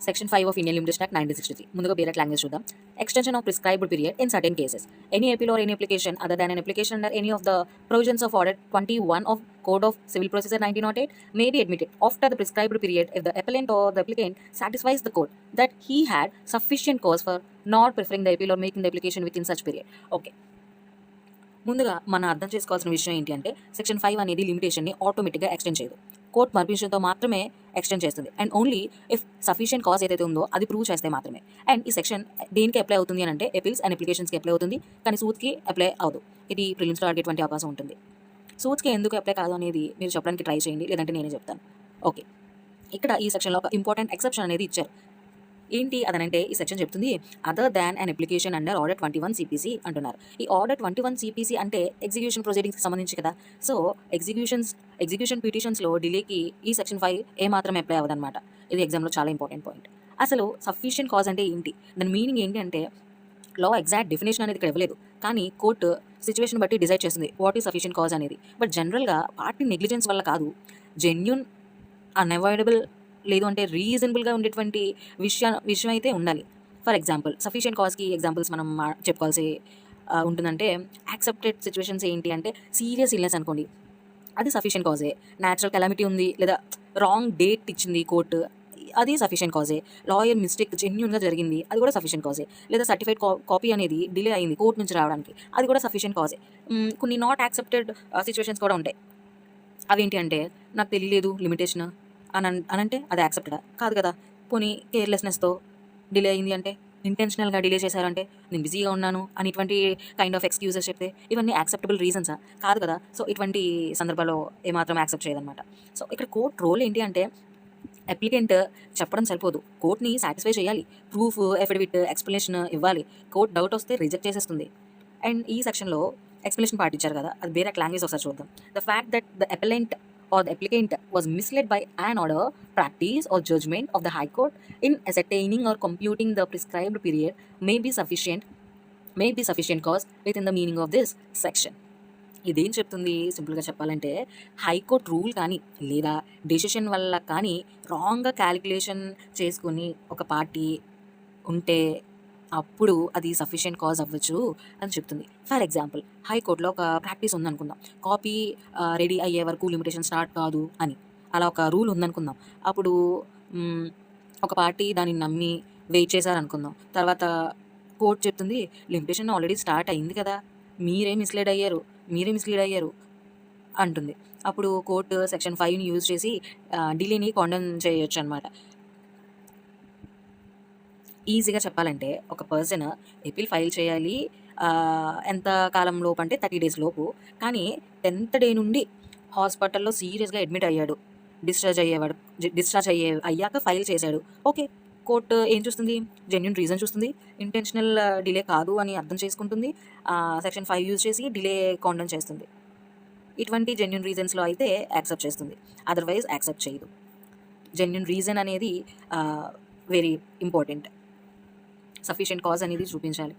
Section 5 of Indian Limitation Act 1963. ముందుగా బేరట్ language చూద్దాం. Extension of prescribed period in certain cases. Any appeal or any application other than an application under any of the provisions of Order 21 of Code of Civil Procedure 1908 may be admitted after the prescribed period if the appellant or the applicant satisfies the court that he had sufficient cause for not preferring the appeal or making the application within such period. Okay. ముందుగా మనం అర్థం చేసుకోవాల్సిన విషయం ఏంటి అంటే section 5 అనేది లిమిటేషన్ని ఆటోమేటిక్గా extend చేయదు. కోర్ట్ పర్మిషన్తో మాత్రమే ఎక్స్టెండ్ చేస్తుంది. And only if sufficient cause ఏదైతే ఉందో అది ప్రూవ్ చేస్తే మాత్రమే. అండ్ ఈ సెక్షన్ దేనికి అప్లై అవుతుంది అని అంటే ఎపిల్స్ అండ్ అప్లికేషన్స్కి అప్లై అవుతుంది, కానీ సూట్కి అప్లై అవ్వదు. ఇది ప్రిలిమ్స్లో అడిగేటువంటి అవకాశం ఉంటుంది. సూట్స్కి ఎందుకు అప్లై కాదు అనేది మీరు చెప్పడానికి ట్రై చేయండి, లేదంటే నేనే చెప్తాను. ఓకే, ఇక్కడ ఈ సెక్షన్లో ఒక ఇంపార్టెంట్ ఎక్సెప్షన్ అనేది ఇచ్చారు. ఏంటి అదనంటే ఈ సెక్షన్ చెప్తుంది other than an application under order 21 CPC అంటున్నారు. ఈ ఆర్డర్ 21 CPC అంటే ఎగ్జిక్యూషన్ ప్రొసీడింగ్స్కి సంబంధించి కదా. సో ఎగ్జిక్యూషన్ పిటిషన్స్లో డిలేకి ఈ సెక్షన్ 5 ఏమాత్రం అప్లై అవ్వదన్నమాట. ఇది ఎగ్జామ్లో చాలా ఇంపార్టెంట్ పాయింట్. అసలు సఫిషియెంట్ కాజ్ అంటే ఏంటి, దాని మీనింగ్ ఏంటి అంటే లా ఎగ్జాక్ట్ డెఫినేషన్ అనేది ఇక్కడ ఇవ్వలేదు, కానీ కోర్టు సిచ్యువేషన్ బట్టి డిసైడ్ చేస్తుంది వాట్ ఈస్ సఫిషియెంట్ కాజ్ అనేది. బట్ జనరల్గా పార్టీ నెగ్లిజెన్స్ వల్ల కాదు, జెన్యూన్ అన్అవాయిడబుల్ లేదు అంటే రీజనబుల్గా ఉండేటువంటి విషయం అయితే ఉండాలి. ఫర్ ఎగ్జాంపుల్ సఫిషియెంట్ కాజ్కి ఎగ్జాంపుల్స్ మనం చెప్పుకోవాల్సి ఉంటుందంటే యాక్సెప్టెడ్ సిచ్యువేషన్స్ ఏంటి అంటే సీరియస్ ఇల్నెస్ అనుకోండి, అది సఫిషియెంట్ కాజే. న్యాచురల్ కెలామిటీ ఉంది లేదా రాంగ్ డేట్ ఇచ్చింది కోర్టు, అది సఫిషియెంట్ కాజే. లాయర్ మిస్టేక్ జెన్యూన్గా జరిగింది, అది కూడా సఫిషియెంట్ కాజే. లేదా సర్టిఫైడ్ కాపీ అనేది డిలే అయింది కోర్టు నుంచి రావడానికి, అది కూడా సఫిషియెంట్ కాజే. కొన్ని నాట్ యాక్సెప్టెడ్ సిచ్యువేషన్స్ కూడా ఉంటాయి. అవేంటి అంటే నాకు తెలియలేదు లిమిటేషన్ అనంటే అది యాక్సెప్టెడా కాదు కదా. పోనీ కేర్లెస్నెస్తో డిలే అయింది అంటే, ఇంటెన్షనల్గా డిలే చేశారంటే నేను బిజీగా ఉన్నాను అని ఇటువంటి కైండ్ ఆఫ్ ఎక్స్క్యూజెస్ చెప్తే ఇవన్నీ యాక్సెప్టబుల్ రీజన్సా కాదు కదా. సో ఇటువంటి సందర్భాల్లో ఏమాత్రం యాక్సెప్ట్ చేయదన్నమాట. సో ఇక్కడ కోర్ట్ రోల్ ఏంటి అంటే అప్లికెంట్ చెప్పడం సరిపోదు, కోర్ట్ని సాటిస్ఫై చేయాలి, ప్రూఫ్ ఎఫిడవిట్ ఎక్స్ప్లెనేషన్ ఇవ్వాలి. కోర్ట్ డౌట్ వస్తే రిజెక్ట్ చేసేస్తుంది. అండ్ ఈ సెక్షన్లో ఎక్స్ప్లెనేషన్ పాటించారు కదా, అది వేరే లాంగ్వేజ్ ఒకసారి చూద్దాం. The fact that the appellant or the applicant was misled by an order, practice or judgment of the High Court in ascertaining or computing the prescribed period may be sufficient cause within the meaning of this section. ఇదేం చెప్తుంది సింపుల్గా చెప్పాలంటే high court rule కానీ లేదా decision వల్ల కానీ రాంగ్గా calculation చేసుకుని ఒక పార్టీ ఉంటే అప్పుడు అది సఫిషియెంట్ కాజ్ అవ్వచ్చు అని చెప్తుంది. ఫర్ ఎగ్జాంపుల్ హైకోర్టులో ఒక ప్రాక్టీస్ ఉందనుకుందాం, కాపీ రెడీ అయ్యే వరకు లిమిటేషన్ స్టార్ట్ కాదు అని, అలా ఒక రూల్ ఉందనుకుందాం. అప్పుడు ఒక పార్టీ దాన్ని నమ్మి వెయిట్ చేశారనుకుందాం. తర్వాత కోర్టు చెప్తుంది లిమిటేషన్ ఆల్రెడీ స్టార్ట్ అయింది కదా, మీరే మిస్లీడ్ అయ్యారు అంటుంది. అప్పుడు కోర్టు సెక్షన్ 5ని యూజ్ చేసి డిలేని కాండెమ్ చేయొచ్చు అనమాట. ఈజీగా చెప్పాలంటే ఒక పర్సన్ ఎపిల్ ఫైల్ చేయాలి ఎంత కాలం లోపు అంటే 30 days లోపు, కానీ 10th day నుండి హాస్పిటల్లో సీరియస్గా అడ్మిట్ అయ్యాడు, డిశ్చార్జ్ అయ్యాక ఫైల్ చేశాడు. ఓకే, కోర్టు ఏం చూస్తుంది, జెన్యూన్ రీజన్ చూస్తుంది, ఇంటెన్షనల్ డిలే కాదు అని అర్థం చేసుకుంటుంది, సెక్షన్ 5 యూజ్ చేసి డిలే కాండెమ్ చేస్తుంది. ఇటువంటి జెన్యూన్ రీజన్స్లో అయితే యాక్సెప్ట్ చేస్తుంది, అదర్వైజ్ యాక్సెప్ట్ చేయదు. జెన్యూన్ రీజన్ అనేది వెరీ ఇంపార్టెంట్. సఫిషియెంట్ కాజ్ అనేది చూపించాలి.